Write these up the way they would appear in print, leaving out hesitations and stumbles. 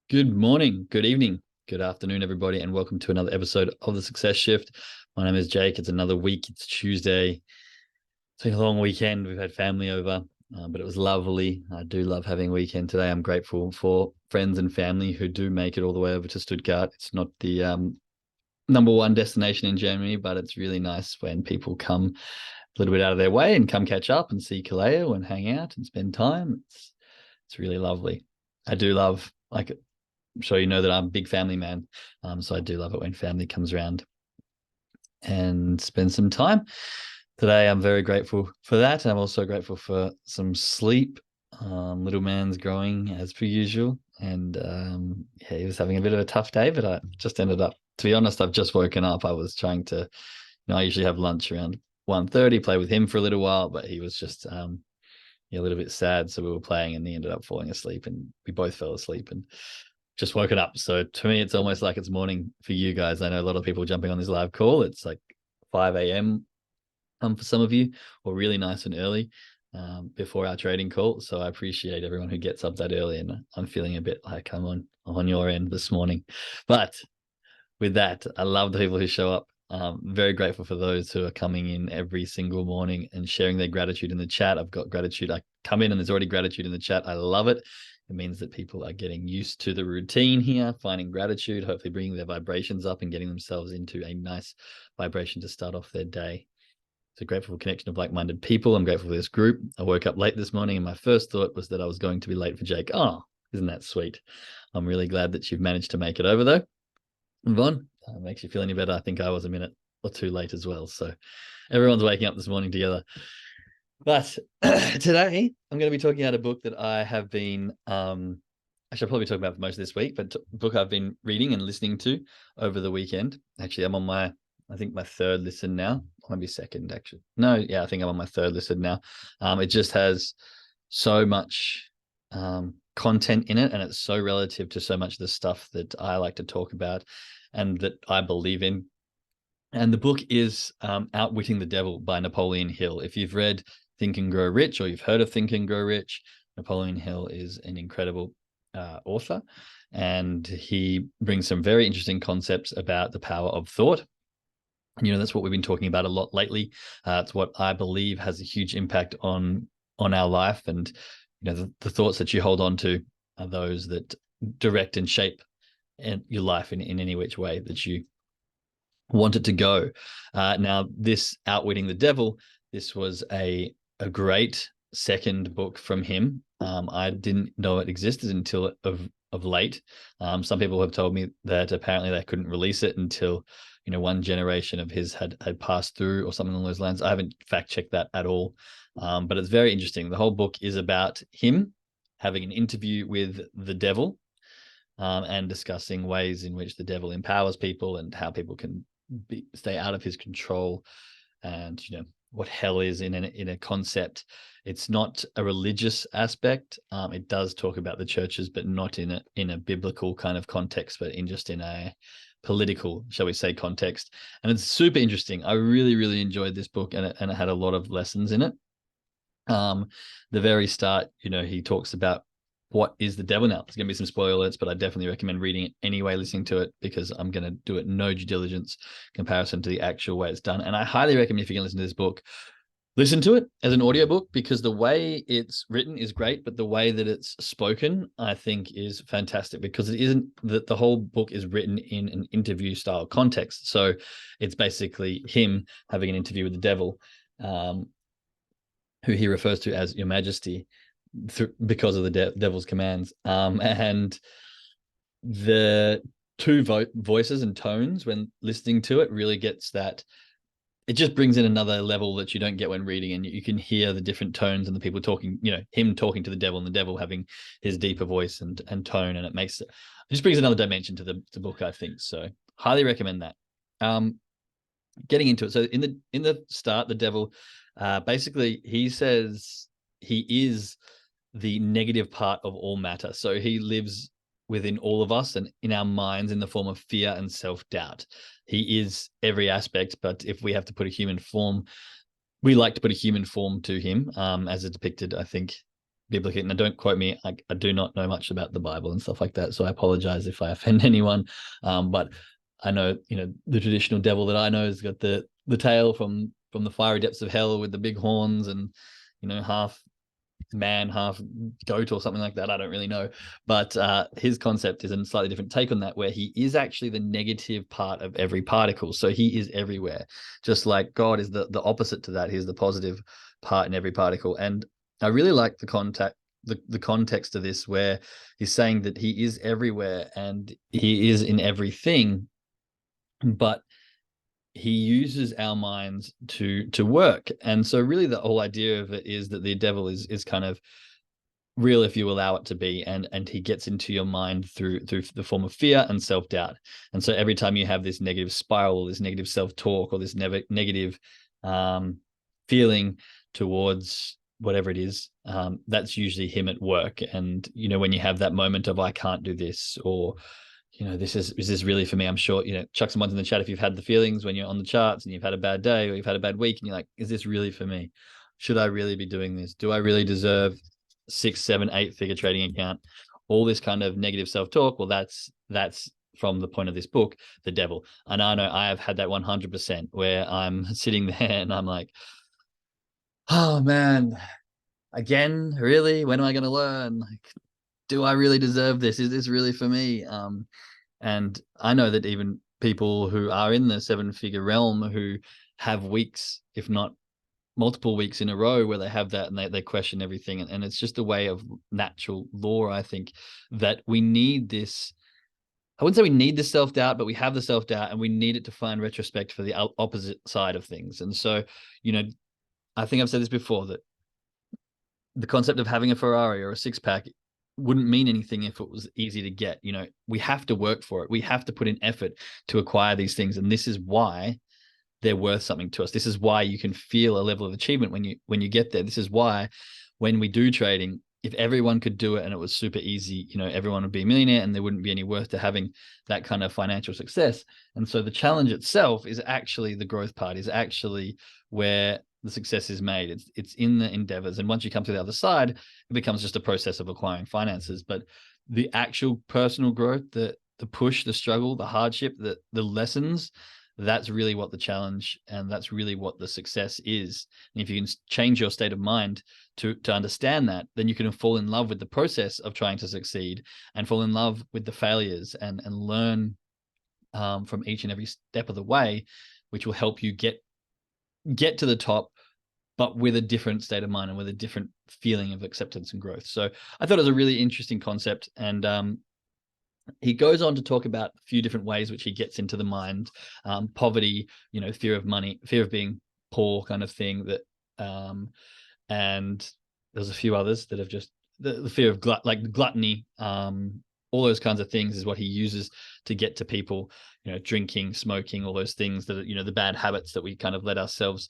Good morning, good evening, good afternoon, everybody, and welcome to another episode of The Success Shift. My name is Jake. It's another week. It's Tuesday. It's been a long weekend. We've had family over, but it was lovely. I do love having a weekend today. I'm grateful for friends and family who do make it all the way over to Stuttgart. It's not the number one destination in Germany, but it's really nice when people come a little bit out of their way and come catch up and see Kaleo and hang out and spend time. It's really lovely. I do love, like, I'm sure you know that I'm a big family man. So I do love it when family comes around and spend some time. Today, I'm very grateful for that. I'm also grateful for some sleep. Little man's growing as per usual. And yeah, he was having a bit of a tough day, but I just ended up, to be honest, I've just woken up. I was trying to, I usually have lunch around 1:30, play with him for a little while, but he was just a little bit sad. So we were playing and he ended up falling asleep and we both fell asleep and just woken up. So to me, it's almost like it's morning for you guys. I know a lot of people jumping on this live call. It's like 5 a.m. For some of you, or really nice and early before our trading call. So I appreciate everyone who gets up that early, and I'm feeling a bit like I'm on your end this morning. But with that, I love the people who show up. Very grateful for those who are coming in every single morning and sharing their gratitude in the chat. I've got gratitude. I come in and there's already gratitude in the chat. I love it. It means that people are getting used to the routine here, finding gratitude, hopefully bringing their vibrations up and getting themselves into a nice vibration to start off their day. It's a grateful connection of like-minded people. I'm grateful for this group. I woke up late this morning and my first thought was that I was going to be late for Jake. Oh, isn't that sweet? I'm really glad that you've managed to make it over though. Yvonne, makes you feel any better. I think I was a minute or two late as well. So everyone's waking up this morning together. But today I'm going to be talking about a book that I have been, I should probably talk about for most of this week, but a book I've been reading and listening to over the weekend. Actually, I'm on I think my third listen now. Maybe second, actually. No, yeah, I think I'm on my third listen now. It just has so much content in it, and it's so relative to so much of the stuff that I like to talk about and that I believe in. And the book is Outwitting the Devil by Napoleon Hill. If you've read Think and Grow Rich, or you've heard of Think and Grow Rich, Napoleon Hill is an incredible author, and he brings some very interesting concepts about the power of thought. And, that's what we've been talking about a lot lately. It's what I believe has a huge impact on our life. And, the thoughts that you hold on to are those that direct and shape your life in any which way that you want it to go. Now, this Outwitting the Devil, this was a great second book from him. I didn't know it existed until of late. Some people have told me that apparently they couldn't release it until one generation of his had passed through or something along those lines. I haven't fact checked that at all, but it's very interesting. The whole book is about him having an interview with the devil, and discussing ways in which the devil empowers people and how people can stay out of his control, and what hell is in a concept. It's not a religious aspect. It does talk about the churches, but not in a biblical kind of context, but in a political, shall we say, context. And it's super interesting. I really, really enjoyed this book, and it had a lot of lessons in it. The very start, he talks about what is the devil. Now, there's going to be some spoiler alerts, but I definitely recommend reading it anyway, listening to it, because I'm going to do it no due diligence comparison to the actual way it's done. And I highly recommend, if you can listen to this book, listen to it as an audiobook, because the way it's written is great, but the way that it's spoken, I think, is fantastic, because it isn't that the whole book is written in an interview style context. So it's basically him having an interview with the devil, who he refers to as Your Majesty, because of the devil's commands. And the two voices and tones when listening to it really gets that. It just brings in another level that you don't get when reading, and you can hear the different tones and the people talking, him talking to the devil and the devil having his deeper voice and tone, and it just brings another dimension to the book, I think. So highly recommend that. Getting into it. So in the start, the devil, basically he says he is the negative part of all matter. So he lives within all of us and in our minds in the form of fear and self-doubt. He is every aspect, but if we have to put a human form, we like to put a human form to him, as it's depicted, I think, biblically. Now, don't quote me. I do not know much about the Bible and stuff like that, so I apologize if I offend anyone. But I know, the traditional devil that I know has got the tail from the fiery depths of hell with the big horns and, half man, half goat or something like that. I don't really know. But his concept is a slightly different take on that, where he is actually the negative part of every particle. So he is everywhere, just like God is the opposite to that. He's the positive part in every particle. And I really like the context of this, where he's saying that he is everywhere and he is in everything, but he uses our minds to work. And so really the whole idea of it is that the devil is kind of real if you allow it to be, and he gets into your mind through the form of fear and self-doubt. And so every time you have this negative spiral, or this negative self-talk, or this negative feeling towards whatever it is, that's usually him at work. And when you have that moment of, I can't do this, or is this really for me? I'm sure, chuck some ones in the chat if you've had the feelings when you're on the charts and you've had a bad day or you've had a bad week and you're like, is this really for me? Should I really be doing this? Do I really deserve 6, 7, 8-figure trading account? All this kind of negative self-talk. Well, that's from the point of this book, the devil. And I know I have had that 100%, where I'm sitting there and I'm like, oh man, again, really? When am I going to learn? Like, do I really deserve this? Is this really for me? And I know that even people who are in the 7-figure realm, who have weeks, if not multiple weeks in a row, where they have that and they question everything. And it's just a way of natural law, I think, that we need this. I wouldn't say we need the self-doubt, but we have the self-doubt and we need it to find retrospect for the opposite side of things. And so, I think I've said this before, that the concept of having a Ferrari or a six-pack wouldn't mean anything if it was easy to get. We have to work for it. We have to put in effort to acquire these things. And this is why they're worth something to us. This is why you can feel a level of achievement when you get there. This is why when we do trading, if everyone could do it and it was super easy, everyone would be a millionaire and there wouldn't be any worth to having that kind of financial success. And so the challenge itself is actually the growth part, is actually where the success is made. It's in the endeavors. And once you come to the other side, it becomes just a process of acquiring finances. But the actual personal growth, the push, the struggle, the hardship, the lessons, that's really what the challenge, and that's really what the success is. And if you can change your state of mind to understand that, then you can fall in love with the process of trying to succeed, and fall in love with the failures, and learn from each and every step of the way, which will help you get to the top, but with a different state of mind and with a different feeling of acceptance and growth. So I thought it was a really interesting concept. And he goes on to talk about a few different ways which he gets into the mind, poverty, fear of money, fear of being poor, kind of thing. That, and there's a few others that have just the fear of gluttony, all those kinds of things is what he uses to get to people, drinking, smoking, all those things that are, the bad habits that we kind of let ourselves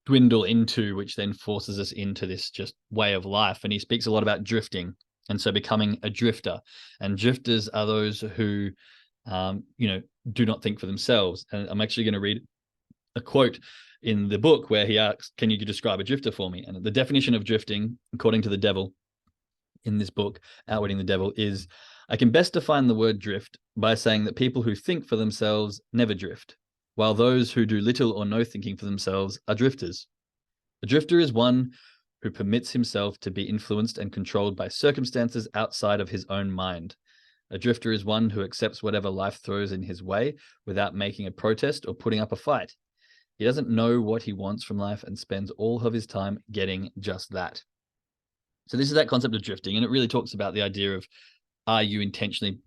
dwindle into, which then forces us into this just way of life. And he speaks a lot about drifting. And so becoming a drifter, and drifters are those who, do not think for themselves. And I'm actually going to read a quote in the book where he asks, can you describe a drifter for me? And the definition of drifting, according to the devil in this book, Outwitting the Devil, is, I can best define the word drift by saying that people who think for themselves never drift, while those who do little or no thinking for themselves are drifters. A drifter is one who permits himself to be influenced and controlled by circumstances outside of his own mind. A drifter is one who accepts whatever life throws in his way without making a protest or putting up a fight. He doesn't know what he wants from life and spends all of his time getting just that. So this is that concept of drifting, and it really talks about the idea of, are you intentionally,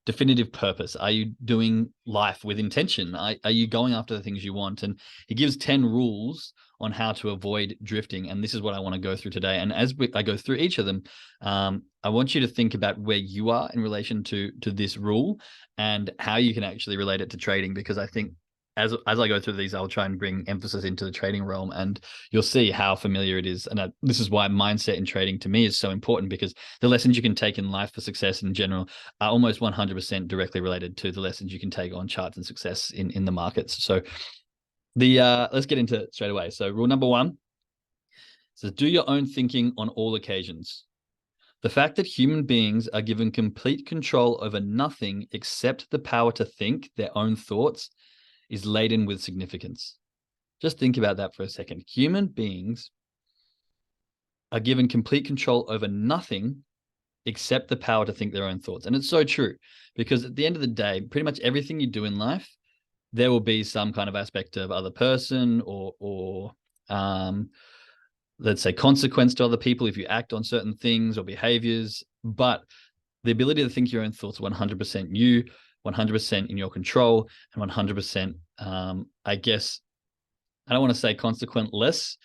definitive purpose? Are you doing life with intention? Are you going after the things you want? And he gives 10 rules on how to avoid drifting. And this is what I want to go through today. And as I go through each of them, I want you to think about where you are in relation to this rule and how you can actually relate it to trading. Because I think as I go through these, I'll try and bring emphasis into the trading realm, and you'll see how familiar it is. And this is why mindset in trading to me is so important, because the lessons you can take in life for success in general are almost 100% directly related to the lessons you can take on charts and success in the markets. So let's get into it straight away. So rule number 1 So do your own thinking on all occasions. The fact that human beings are given complete control over nothing except the power to think their own thoughts is laden with significance. Just think about that for a second. Human beings are given complete control over nothing except the power to think their own thoughts. And it's so true, because at the end of the day, pretty much everything you do in life, there will be some kind of aspect of other person or let's say consequence to other people if you act on certain things or behaviors. But the ability to think your own thoughts 100% you, 100% in your control, and 100%, I guess, I don't want to say consequenceless,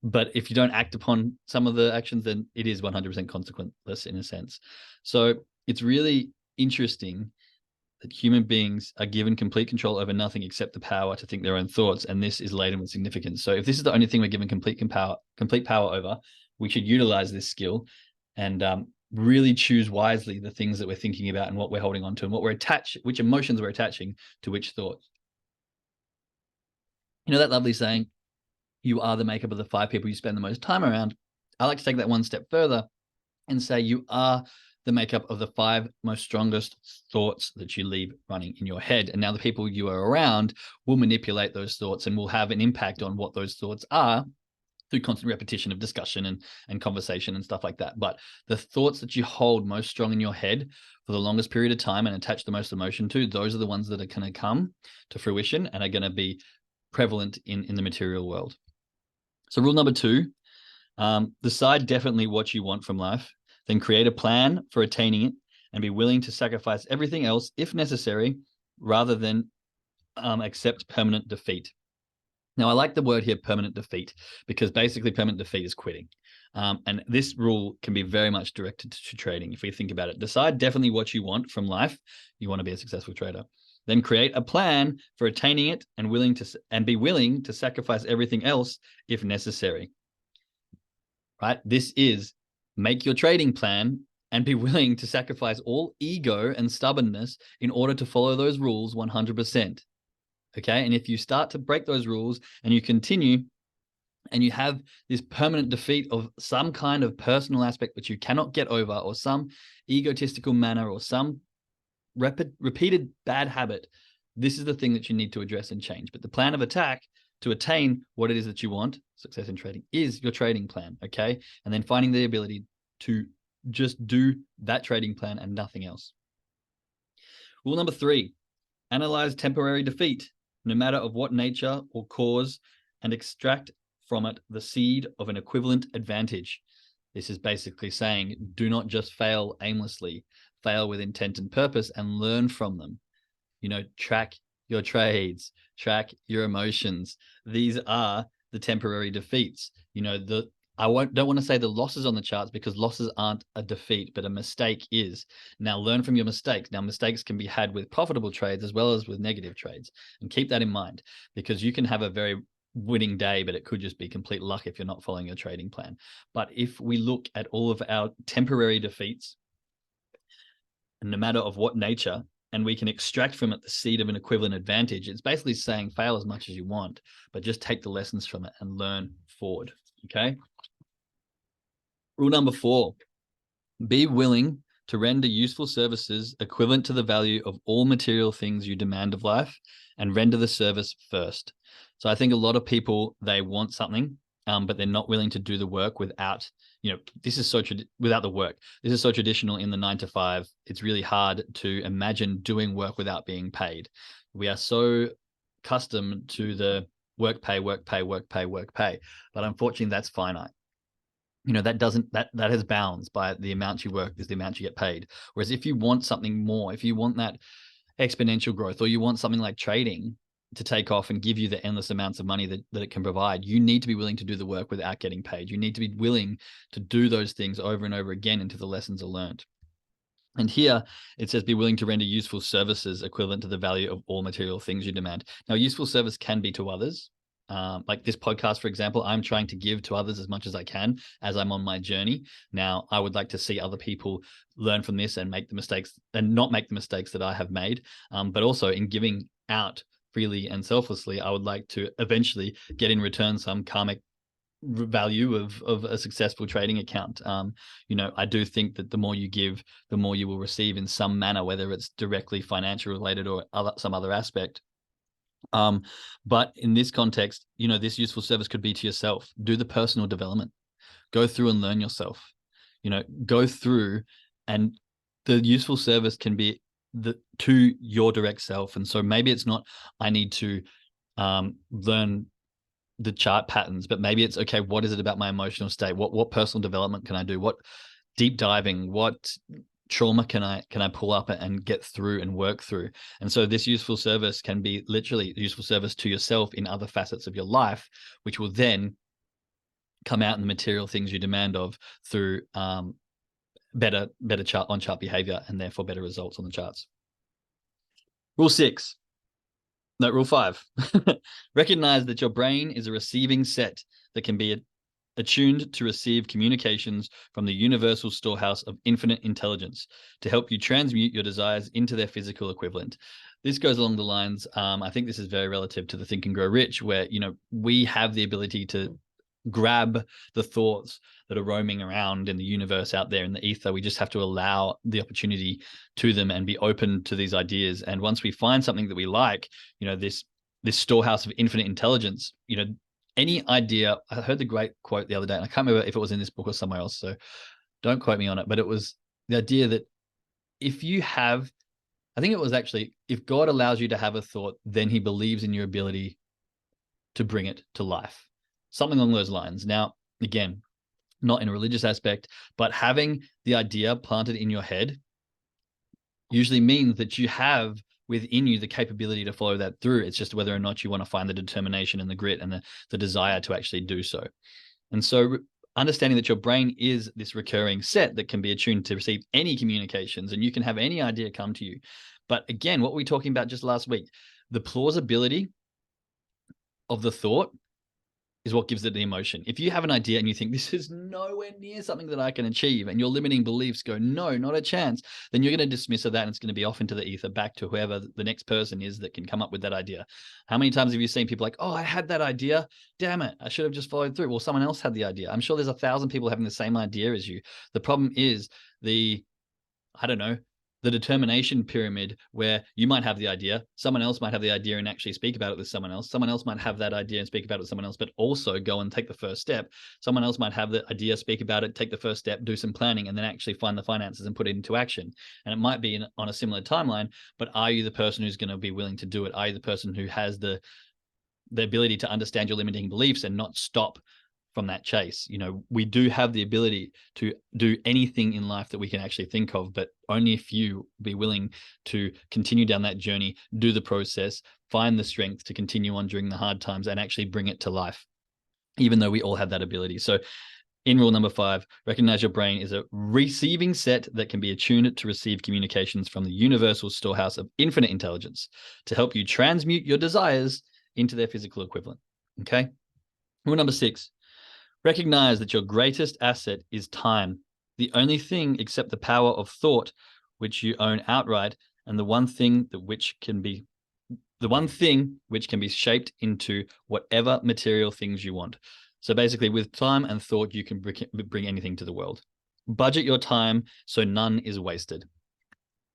but if you don't act upon some of the actions, then it is 100% consequenceless in a sense. So it's really interesting that human beings are given complete control over nothing except the power to think their own thoughts, and this is laden with significance. So if this is the only thing we're given complete power over, we should utilize this skill and really choose wisely the things that we're thinking about and what we're holding on to and what we're attached, which emotions we're attaching to which thoughts. You know that lovely saying, you are the makeup of the 5 people you spend the most time around. I like to take that one step further and say you are the makeup of the 5 most strongest thoughts that you leave running in your head. And now the people you are around will manipulate those thoughts and will have an impact on what those thoughts are through constant repetition of discussion and conversation and stuff like that. But the thoughts that you hold most strong in your head for the longest period of time and attach the most emotion to, those are the ones that are going to come to fruition and are going to be prevalent in the material world. So rule number 2, decide definitely what you want from life, then create a plan for attaining it and be willing to sacrifice everything else if necessary, rather than accept permanent defeat. Now, I like the word here, permanent defeat, because basically permanent defeat is quitting. And this rule can be very much directed to trading. If we think about it, decide definitely what you want from life. You want to be a successful trader. Then create a plan for attaining it and be willing to sacrifice everything else if necessary. Right? This is make your trading plan and be willing to sacrifice all ego and stubbornness in order to follow those rules 100%. Okay? And if you start to break those rules and you continue and you have this permanent defeat of some kind of personal aspect which you cannot get over, or some egotistical manner, or some repeated bad habit, this is the thing that you need to address and change. But the plan of attack to attain what it is that you want, success in trading, is your trading plan, okay? And then finding the ability to just do that trading plan and nothing else. Rule number 3, analyze temporary defeat, no matter of what nature or cause, and extract from it the seed of an equivalent advantage. This is basically saying, do not just fail aimlessly, fail with intent and purpose and learn from them. You know, track your trades, track your emotions. These are the temporary defeats. You know, don't want to say the losses on the charts, because losses aren't a defeat, but a mistake is. Now learn from your mistakes. Now mistakes can be had with profitable trades as well as with negative trades. And keep that in mind, because you can have a very winning day, but it could just be complete luck if you're not following your trading plan. But if we look at all of our temporary defeats, no matter of what nature, and we can extract from it the seed of an equivalent advantage, it's basically saying fail as much as you want, but just take the lessons from it and learn forward. Okay. Rule number 4, be willing to render useful services equivalent to the value of all material things you demand of life, and render the service first. So I think a lot of people, they want something, but they're not willing to do the work without, this is so without the work. This is so traditional in the 9 to 5. It's really hard to imagine doing work without being paid. We are so accustomed to the work, pay, work, pay, work, pay, work, pay. But unfortunately, that's finite. That has bounds. By the amount you work is the amount you get paid. Whereas if you want something more, if you want that exponential growth, or you want something like trading to take off and give you the endless amounts of money that it can provide, you need to be willing to do the work without getting paid. You need to be willing to do those things over and over again until the lessons are learned. And here it says, be willing to render useful services equivalent to the value of all material things you demand. Now, useful service can be to others. Like this podcast, for example, I'm trying to give to others as much as I can as I'm on my journey. Now, I would like to see other people learn from this and make the mistakes and not make the mistakes that I have made. But also in giving out freely and selflessly, I would like to eventually get in return some karmic value of a successful trading account. I do think that the more you give, the more you will receive in some manner, whether it's directly financial related or some other aspect. But in this context, this useful service could be to yourself. Do the personal development. Go through and learn yourself. Go through, and the useful service can be to your direct self. And so maybe it's not, I need to learn the chart patterns, but maybe it's, okay, what is it about my emotional state? What personal development can I do? What deep diving, what trauma can I pull up and get through and work through? And so this useful service can be literally useful service to yourself in other facets of your life, which will then come out in the material things you demand of through better chart on chart behavior, and therefore better results on the charts. Rule 5. Recognize that your brain is a receiving set that can be attuned to receive communications from the universal storehouse of infinite intelligence to help you transmute your desires into their physical equivalent. This goes along the lines, I think this is very relative to the Think and Grow Rich, where, we have the ability to grab the thoughts that are roaming around in the universe out there in the ether. We just have to allow the opportunity to them and be open to these ideas. And once we find something that we like, this storehouse of infinite intelligence, any idea. I heard the great quote the other day, and I can't remember if it was in this book or somewhere else, so don't quote me on it, but it was the idea that I think it was actually, if God allows you to have a thought, then he believes in your ability to bring it to life. Something along those lines. Now, again, not in a religious aspect, but having the idea planted in your head usually means that you have within you the capability to follow that through. It's just whether or not you want to find the determination and the grit and the desire to actually do so. And so understanding that your brain is this recurring set that can be attuned to receive any communications, and you can have any idea come to you. But again, what were we talking about just last week? The plausibility of the thought is what gives it the emotion. If you have an idea and you think this is nowhere near something that I can achieve, and your limiting beliefs go, no, not a chance, then you're going to dismiss that, and it's going to be off into the ether back to whoever the next person is that can come up with that idea. How many times have you seen people like, oh, I had that idea, damn it, I should have just followed through? Well, someone else had the idea. I'm sure there's 1,000 people having the same idea as you. The problem is the determination pyramid, where you might have the idea, someone else might have the idea and actually speak about it with someone else might have that idea and speak about it with someone else, but also go and take the first step. Someone else might have the idea, speak about it, take the first step, do some planning, and then actually find the finances and put it into action. And it might be on a similar timeline, but are you the person who's going to be willing to do it? Are you the person who has the ability to understand your limiting beliefs and not stop from that chase? We do have the ability to do anything in life that we can actually think of, but only if you be willing to continue down that journey, do the process, find the strength to continue on during the hard times, and actually bring it to life, even though we all have that ability. So in rule number 5, recognize your brain is a receiving set that can be attuned to receive communications from the universal storehouse of infinite intelligence to help you transmute your desires into their physical equivalent. Okay. Rule number 6, recognize that your greatest asset is time, the only thing except the power of thought which you own outright, and the one thing which can be shaped into whatever material things you want. So basically, with time and thought, you can bring anything to the world. Budget your time so none is wasted.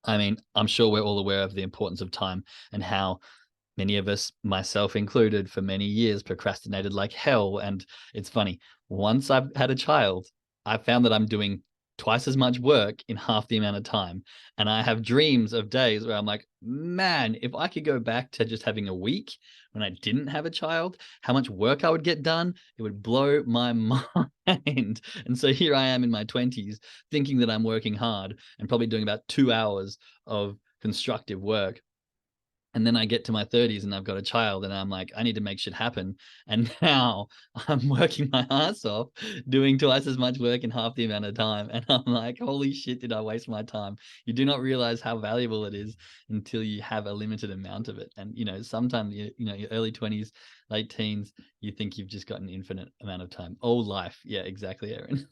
I mean, I'm sure we're all aware of the importance of time and how many of us, myself included, for many years procrastinated like hell. And it's funny, once I've had a child, I found that I'm doing twice as much work in half the amount of time. And I have dreams of days where I'm like, man, if I could go back to just having a week when I didn't have a child, how much work I would get done, it would blow my mind. And so here I am in my 20s thinking that I'm working hard and probably doing about 2 hours of constructive work. And then I get to my 30s and I've got a child and I'm like, I need to make shit happen. And now I'm working my ass off, doing twice as much work in half the amount of time. And I'm like, holy shit, did I waste my time? You do not realize how valuable it is until you have a limited amount of it. And, sometimes, your early 20s, late teens, you think you've just got an infinite amount of time. Oh, life. Yeah, exactly, Aaron.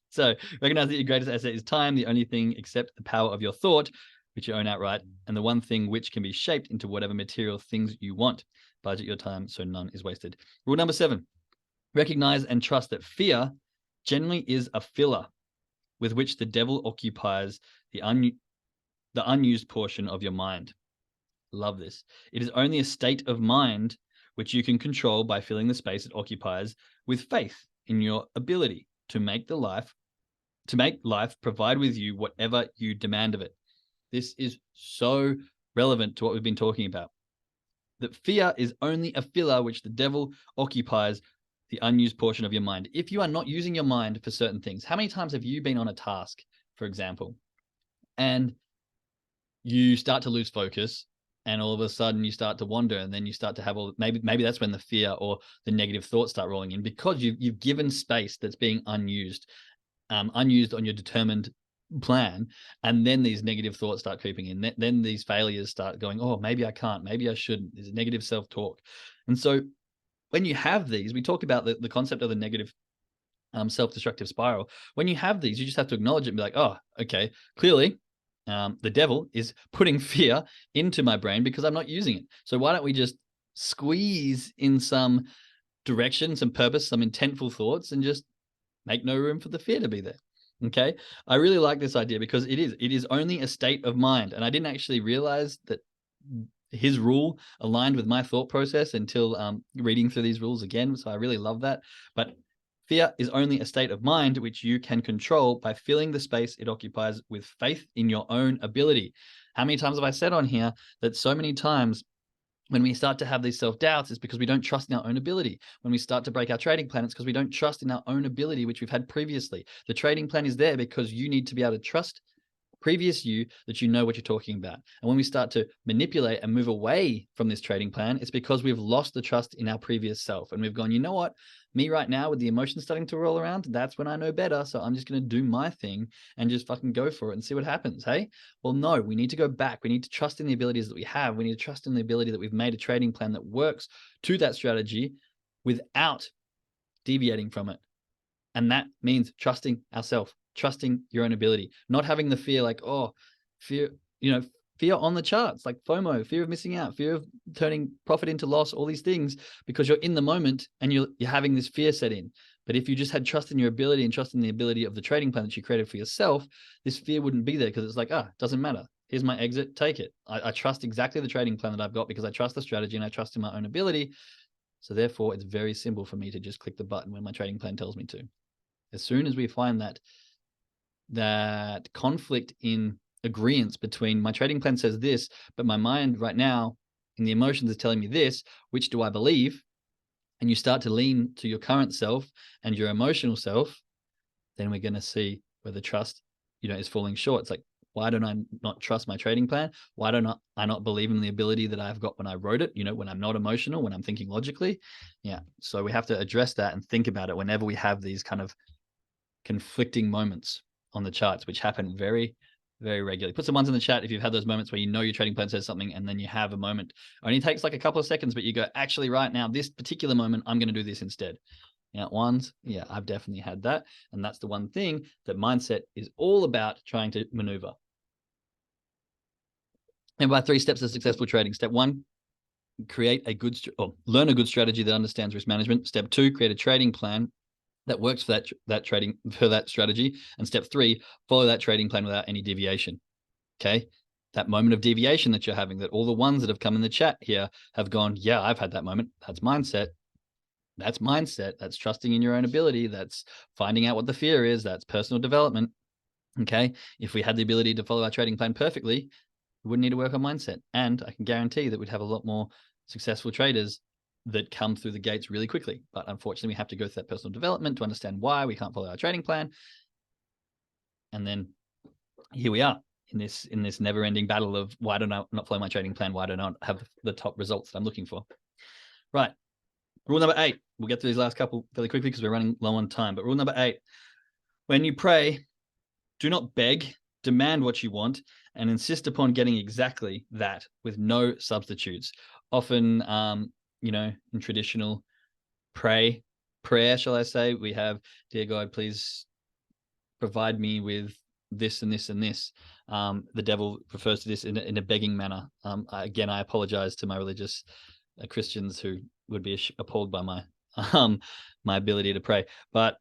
So recognize that your greatest asset is time, the only thing except the power of your thought, which you own outright, and the one thing which can be shaped into whatever material things you want. Budget your time so none is wasted. Rule number 7, Recognize and trust that fear generally is a filler with which the devil occupies the unused portion of your mind. Love this. It is only a state of mind which you can control by filling the space it occupies with faith in your ability to make life provide with you whatever you demand of it. This is so relevant to what we've been talking about. That fear is only a filler which the devil occupies the unused portion of your mind. If you are not using your mind for certain things, how many times have you been on a task, for example, and you start to lose focus, and all of a sudden you start to wander, and then you start to have maybe that's when the fear or the negative thoughts start rolling in, because you've given space that's being unused on your determined plan, and then these negative thoughts start creeping in. Then these failures start going, oh, maybe I can't, maybe I shouldn't. There's negative self-talk. And so when you have these, we talk about the concept of the negative self-destructive spiral. When you have these, you just have to acknowledge it and be like, oh, okay, clearly the devil is putting fear into my brain because I'm not using it. So why don't we just squeeze in some direction, some purpose, some intentful thoughts, and just make no room for the fear to be there. Okay. I really like this idea because it is only a state of mind. And I didn't actually realize that his rule aligned with my thought process until reading through these rules again. So I really love that. But fear is only a state of mind which you can control by filling the space it occupies with faith in your own ability. How many times have I said on here that so many times when we start to have these self-doubts, it's because we don't trust in our own ability. When we start to break our trading plan, it's because we don't trust in our own ability, which we've had previously. The trading plan is there because you need to be able to trust previous you that you know what you're talking about. And when we start to manipulate and move away from this trading plan, it's because we've lost the trust in our previous self. And we've gone, you know what? Me right now with the emotions starting to roll around, that's when I know better. So I'm just going to do my thing and just fucking go for it and see what happens. Hey, well, no, we need to go back. We need to trust in the abilities that we have. We need to trust in the ability that we've made a trading plan that works to that strategy without deviating from it. And that means trusting ourselves, trusting your own ability, not having the fear like, oh, fear on the charts, like FOMO, fear of missing out, fear of turning profit into loss, all these things, because you're in the moment and you're having this fear set in. But if you just had trust in your ability and trust in the ability of the trading plan that you created for yourself, this fear wouldn't be there, because it's like, it doesn't matter. Here's my exit, take it. I trust exactly the trading plan that I've got because I trust the strategy and I trust in my own ability. So therefore, it's very simple for me to just click the button when my trading plan tells me to. As soon as we find that conflict in agreement between my trading plan says this, but my mind right now and the emotions is telling me this, which do I believe? And you start to lean to your current self and your emotional self, then we're going to see where the trust, is falling short. It's like, why don't I not trust my trading plan? Why don't I not believe in the ability that I've got when I wrote it, when I'm not emotional, when I'm thinking logically? Yeah. So we have to address that and think about it whenever we have these kind of conflicting moments on the charts, which happen very, very regularly. Put some ones in the chat if you've had those moments where your trading plan says something and then you have a moment. It only takes like a couple of seconds, but you go, actually, right now, this particular moment, I'm going to do this instead. Ones, I've definitely had that. And that's the one thing that mindset is all about trying to maneuver. And by 3 steps of successful trading. Step 1, learn a good strategy that understands risk management. Step 2, create a trading plan that works for that strategy. And step 3, follow that trading plan without any deviation. Okay. That moment of deviation that you're having, that all the ones that have come in the chat here have gone, yeah, I've had that moment. That's mindset. That's mindset. That's trusting in your own ability. That's finding out what the fear is. That's personal development. Okay. If we had the ability to follow our trading plan perfectly, we wouldn't need to work on mindset. And I can guarantee that we'd have a lot more successful traders that come through the gates really quickly. But unfortunately, we have to go through that personal development to understand why we can't follow our trading plan. And then here we are in this never-ending battle of, why don't I not follow my trading plan? Why don't I have the top results that I'm looking for? Right. Rule number 8. We'll get through these last couple fairly quickly because we're running low on time. But rule number 8, when you pray, do not beg, demand what you want, and insist upon getting exactly that with no substitutes. Often, in traditional prayer, shall I say, we have, dear God, please provide me with this and this and this. The devil refers to this in a begging manner. I apologize to my religious Christians who would be appalled by my my ability to pray. But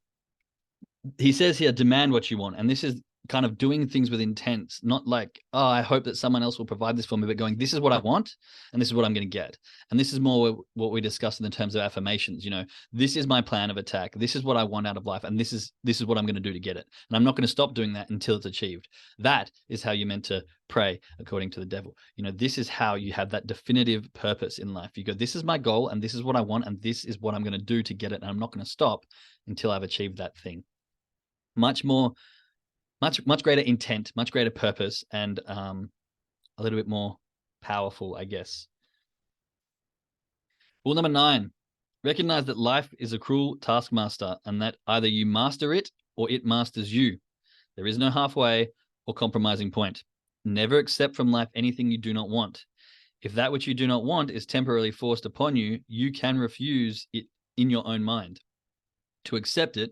he says here, demand what you want. And this is kind of doing things with intent, not like, oh, I hope that someone else will provide this for me, but going, this is what I want and this is what I'm going to get. And this is more what we discussed in the terms of affirmations. This is my plan of attack. This is what I want out of life. And this is what I'm going to do to get it. And I'm not going to stop doing that until it's achieved. That is how you're meant to pray, according to the devil. This is how you have that definitive purpose in life. You go, this is my goal and this is what I want and this is what I'm going to do to get it. And I'm not going to stop until I've achieved that thing. Much greater intent, much greater purpose, and a little bit more powerful, I guess. Rule number 9, recognize that life is a cruel taskmaster and that either you master it or it masters you. There is no halfway or compromising point. Never accept from life anything you do not want. If that which you do not want is temporarily forced upon you, you can refuse it in your own mind. To accept it,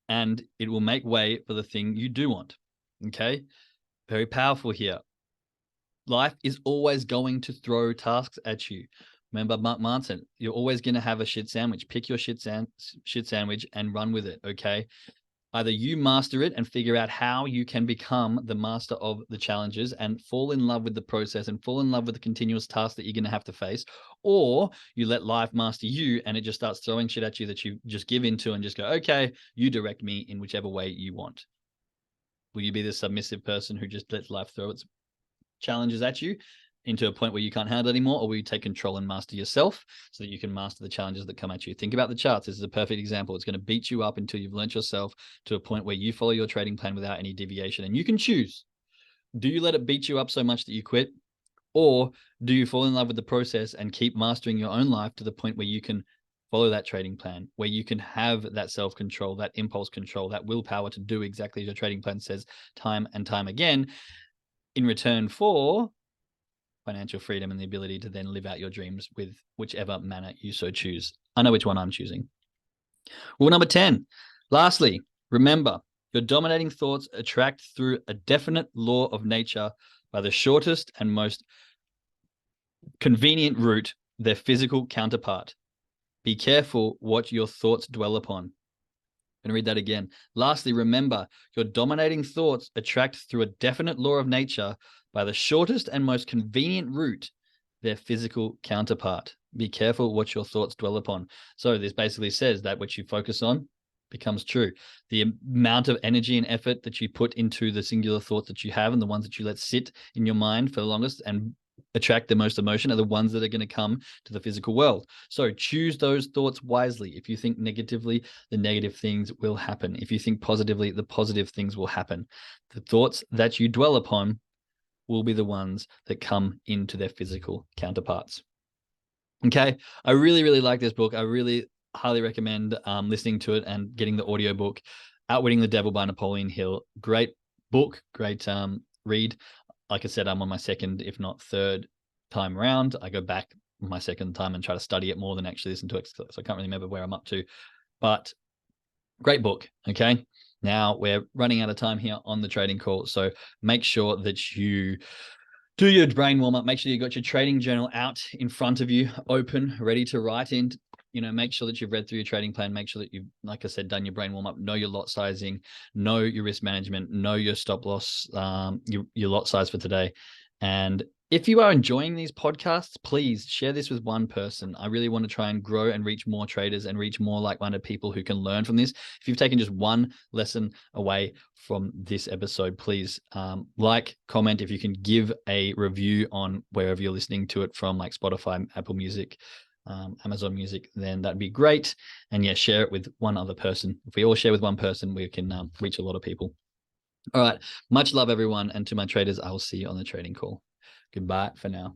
and it will make way for the thing you do want. Okay? Very powerful here. Life is always going to throw tasks at you. Remember Mark Manson, you're always going to have a shit sandwich. Pick your shit sandwich and run with it, okay? Either you master it and figure out how you can become the master of the challenges and fall in love with the process and fall in love with the continuous tasks that you're going to have to face, or you let life master you and it just starts throwing shit at you that you just give into and just go, okay, you direct me in whichever way you want. Will you be the submissive person who just lets life throw its challenges at you into a point where you can't handle it anymore, or will you take control and master yourself so that you can master the challenges that come at you? Think about the charts. This is a perfect example. It's going to beat you up until you've learned yourself to a point where you follow your trading plan without any deviation. And you can choose. Do you let it beat you up so much that you quit? Or do you fall in love with the process and keep mastering your own life to the point where you can follow that trading plan, where you can have that self-control, that impulse control, that willpower to do exactly as your trading plan says time and time again, in return for financial freedom and the ability to then live out your dreams with whichever manner you so choose. I know which one I'm choosing. Rule number 10. Lastly, remember, your dominating thoughts attract through a definite law of nature by the shortest and most convenient route, their physical counterpart. Be careful what your thoughts dwell upon. I'm going to read that again. Lastly, remember, your dominating thoughts attract through a definite law of nature by the shortest and most convenient route, their physical counterpart. Be careful what your thoughts dwell upon. So this basically says that what you focus on becomes true. The amount of energy and effort that you put into the singular thoughts that you have and the ones that you let sit in your mind for the longest and attract the most emotion are the ones that are going to come to the physical world. So choose those thoughts wisely. If you think negatively, the negative things will happen. If you think positively, the positive things will happen. The thoughts that you dwell upon will be the ones that come into their physical counterparts. Okay, I really, really like this book. I really highly recommend listening to it and getting the audiobook, Outwitting the Devil by Napoleon Hill. Great book, great read. Like I said, I'm on my second, if not third time around. I go back my second time and try to study it more than actually listen to it. So I can't really remember where I'm up to, but great book. Okay. Now we're running out of time here on the trading call. So make sure that you do your brain warm up. Make sure you got your trading journal out in front of you, open, ready to write in. Make sure that you've read through your trading plan. Make sure that you've, like I said, done your brain warm up, know your lot sizing, know your risk management, know your stop loss, your lot size for today. And if you are enjoying these podcasts, please share this with one person. I really want to try and grow and reach more traders and reach more like-minded people who can learn from this. If you've taken just one lesson away from this episode, please like, comment. If you can give a review on wherever you're listening to it from, like Spotify, Apple Music, Amazon Music, then that'd be great. And yeah, share it with one other person. If we all share with one person, we can reach a lot of people. All right. Much love, everyone. And to my traders, I will see you on the trading call. Goodbye for now.